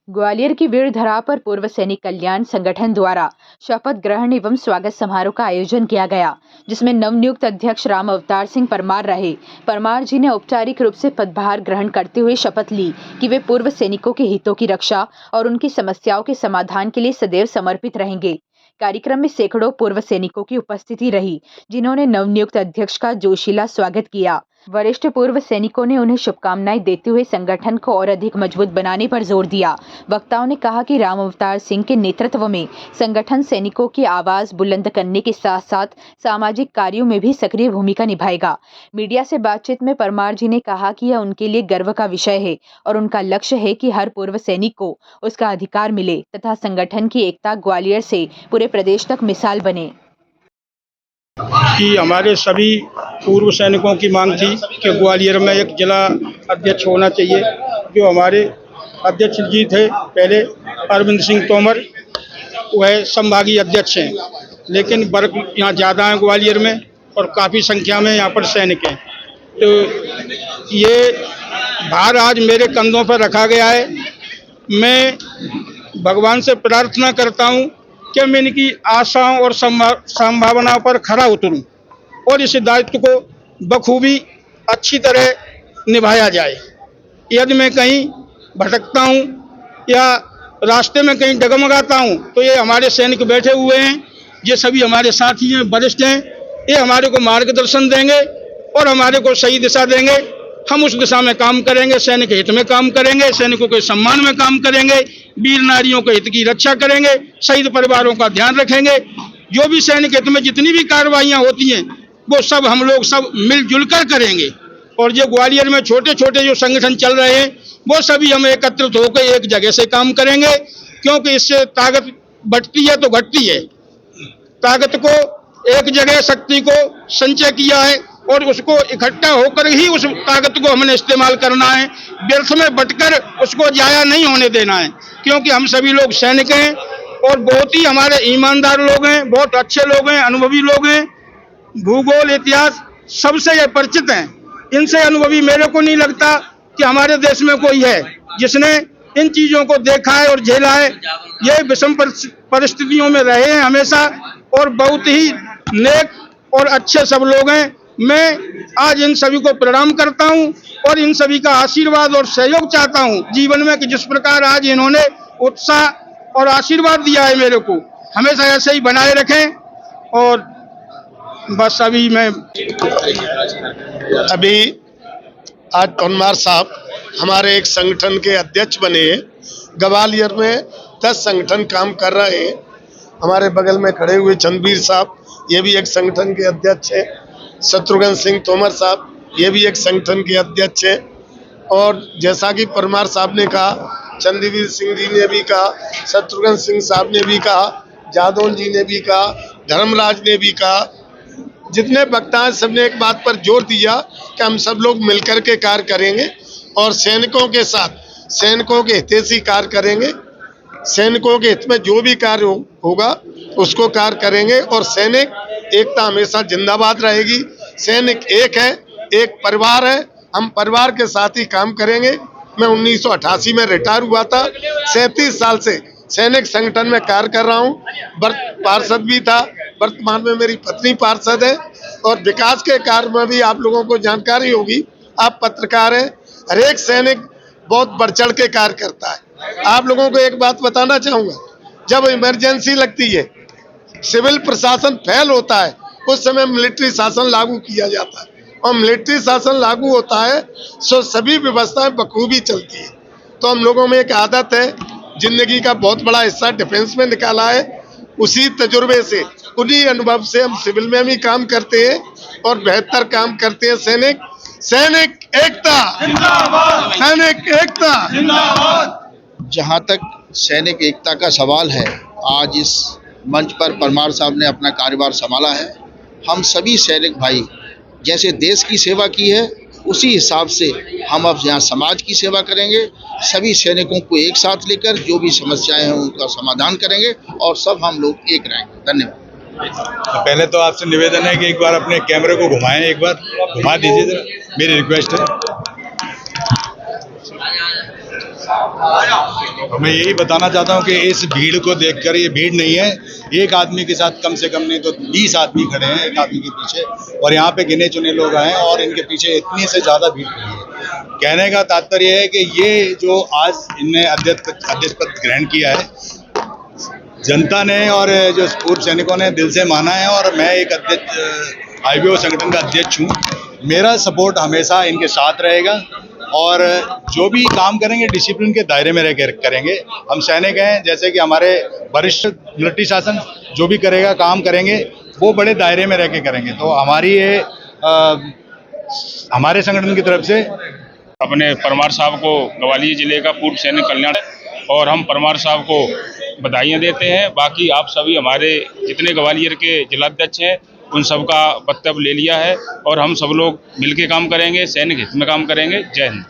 ग्वालियर की वीरधरा पर पूर्व सैनिक कल्याण संगठन द्वारा शपथ ग्रहण एवं स्वागत समारोह का आयोजन किया गया, जिसमें नवनियुक्त अध्यक्ष राम अवतार सिंह परमार रहे। परमार जी ने औपचारिक रूप से पदभार ग्रहण करते हुए शपथ ली कि वे पूर्व सैनिकों के हितों की रक्षा और उनकी समस्याओं के समाधान के लिए सदैव समर्पित रहेंगे। कार्यक्रम में सैकड़ों पूर्व सैनिकों की उपस्थिति रही, जिन्होंने नवनियुक्त अध्यक्ष का जोशीला स्वागत किया। वरिष्ठ पूर्व सैनिकों ने उन्हें शुभकामनाएं देते हुए संगठन को और अधिक मजबूत बनाने पर जोर दिया। वक्ताओं ने कहा कि राम अवतार सिंह के नेतृत्व में संगठन सैनिकों की आवाज बुलंद करने के साथ साथ सामाजिक कार्यों में भी सक्रिय भूमिका निभाएगा। मीडिया से बातचीत में परमार जी ने कहा कि यह उनके लिए गर्व का विषय है और उनका लक्ष्य है कि हर पूर्व सैनिक को उसका अधिकार मिले तथा संगठन की एकता ग्वालियर से पूरे प्रदेश तक मिसाल बने। कि हमारे सभी पूर्व सैनिकों की मांग थी कि ग्वालियर में एक जिला अध्यक्ष होना चाहिए। जो हमारे अध्यक्ष जी थे पहले अरविंद सिंह तोमर, वह संभागीय अध्यक्ष हैं, लेकिन वर्ग यहाँ ज़्यादा है ग्वालियर में और काफ़ी संख्या में यहाँ पर सैनिक हैं। तो ये भार आज मेरे कंधों पर रखा गया है। मैं भगवान से प्रार्थना करता हूँ कि मैं इनकी आशाओं और संभावनाओं पर खरा उतरूं और इस दायित्व को बखूबी अच्छी तरह निभाया जाए। यदि मैं कहीं भटकता हूं या रास्ते में कहीं डगमगाता हूं तो ये हमारे सैनिक बैठे हुए हैं, ये सभी हमारे साथी हैं, वरिष्ठ हैं। ये हमारे को मार्गदर्शन देंगे और हमारे को सही दिशा देंगे। हम उस दिशा में काम करेंगे, सैनिक हित में काम करेंगे, सैनिकों के सम्मान में काम करेंगे, वीर नारियों के हित की रक्षा करेंगे, शहीद परिवारों का ध्यान रखेंगे। जो भी सैनिक हित में जितनी भी कार्रवाइयाँ होती हैं वो सब हम लोग सब मिलजुल कर करेंगे। और जो ग्वालियर में छोटे छोटे जो संगठन चल रहे हैं वो सभी हम एकत्रित होकर एक जगह से काम करेंगे, क्योंकि इससे ताकत बढ़ती है तो घटती है। ताकत को एक जगह, शक्ति को संचय किया है और उसको इकट्ठा होकर ही उस ताकत को हमने इस्तेमाल करना है। व्यर्थ में बटकर उसको जाया नहीं होने देना है, क्योंकि हम सभी लोग सैनिक हैं और बहुत ही हमारे ईमानदार लोग हैं, बहुत अच्छे लोग हैं, अनुभवी लोग हैं। भूगोल, इतिहास सबसे ये परिचित हैं। इनसे अनुभवी मेरे को नहीं लगता कि हमारे देश में कोई है जिसने इन चीज़ों को देखा है और झेला है। ये विषम परिस्थितियों में रहे हैं हमेशा और बहुत ही नेक और अच्छे सब लोग हैं। मैं आज इन सभी को प्रणाम करता हूं और इन सभी का आशीर्वाद और सहयोग चाहता हूं जीवन में, कि जिस प्रकार आज इन्होंने उत्साह और आशीर्वाद दिया है मेरे को, हमेशा ऐसे ही बनाए रखें। और बस अभी आज परमार साहब हमारे एक संगठन के अध्यक्ष बने हैं। ग्वालियर में 10 संगठन काम कर रहे हैं। हमारे बगल में खड़े हुए चंद्रवीर साहब, ये भी एक संगठन के अध्यक्ष हैं। शत्रुघ्न सिंह तोमर साहब, ये भी एक संगठन के अध्यक्ष हैं। और जैसा कि परमार साहब ने कहा, चंद्रवीर सिंह जी ने भी कहा, शत्रुघ्न सिंह साहब ने भी कहा, जादौन जी ने भी कहा, धर्मराज ने भी कहा, जितने वक्ता हैं सबने एक बात पर जोर दिया कि हम सब लोग मिलकर के कार्य करेंगे और सैनिकों के साथ सैनिकों के हितैषी कार्य करेंगे। सैनिकों के हित में जो भी कार्य होगा उसको कार्य करेंगे और सैनिक एकता हमेशा जिंदाबाद रहेगी। सैनिक एक है, एक परिवार है, हम परिवार के साथ ही काम करेंगे। मैं 1988 में रिटायर हुआ था, 37 साल से सैनिक संगठन में कार्य कर रहा हूँ। पार्षद भी था, वर्तमान में मेरी पत्नी पार्षद है। और विकास के कार्य में भी आप लोगों को जानकारी होगी, आप पत्रकार हैं, हर एक सैनिक बहुत बढ़ चढ़ के कार्य करता है। आप लोगों को एक बात बताना चाहूँगा, जब इमरजेंसी लगती है, सिविल प्रशासन फेल होता है, उस समय मिलिट्री शासन लागू किया जाता है और मिलिट्री शासन लागू होता है तो सभी व्यवस्थाएं बखूबी चलती है। तो हम लोगों में एक आदत है, जिंदगी का बहुत बड़ा हिस्सा डिफेंस में निकाला है। उसी तजुर्बे से, उन्हीं अनुभव से हम सिविल में भी काम करते हैं और बेहतर काम करते हैं। सैनिक एकता जिंदाबाद, सैनिक एकता जिंदाबाद। जहाँ तक सैनिक एकता का सवाल है, आज इस मंच पर परमार साहब ने अपना कार्यभार संभाला है। हम सभी सैनिक भाई जैसे देश की सेवा की है, उसी हिसाब से हम अब यहाँ समाज की सेवा करेंगे। सभी सैनिकों को एक साथ लेकर जो भी समस्याएं हैं उनका समाधान करेंगे और सब हम लोग एक रहेंगे। धन्यवाद। तो पहले तो आपसे निवेदन है कि एक बार अपने कैमरे को घुमाएं, एक बार घुमा दीजिए जरा, मेरी रिक्वेस्ट है। मैं यही बताना चाहता हूँ कि इस भीड़ को देखकर, ये भीड़ नहीं है, एक आदमी के साथ कम से कम नहीं तो 20 आदमी खड़े हैं एक आदमी के पीछे, और यहाँ पे गिने चुने लोग आए हैं और इनके पीछे इतनी से ज़्यादा भीड़ नहीं है। कहने का तात्पर्य है कि ये जो आज इनने अध्यक्ष पद ग्रहण किया है, जनता ने और जो पूर्व सैनिकों ने दिल से माना है, और मैं एक अध्यक्ष आईबीओ संगठन का अध्यक्ष हूँ। मेरा सपोर्ट हमेशा इनके साथ रहेगा और जो भी काम करेंगे डिसिप्लिन के दायरे में रह कर करेंगे। हम सैनिक हैं, जैसे कि हमारे वरिष्ठ मिलिट्री शासन जो भी करेगा, काम करेंगे, वो बड़े दायरे में रह के करेंगे। तो हमारी ये हमारे संगठन की तरफ से अपने परमार साहब को ग्वालियर जिले का पूर्व सैनिक कल्याण, और हम परमार साहब को बधाइयाँ देते हैं। बाकी आप सभी हमारे जितने ग्वालियर के जिलाध्यक्ष हैं उन सब का वक्तव्य ले लिया है, और हम सब लोग मिलके काम करेंगे, सैनिक हित में काम करेंगे। जय हिंद।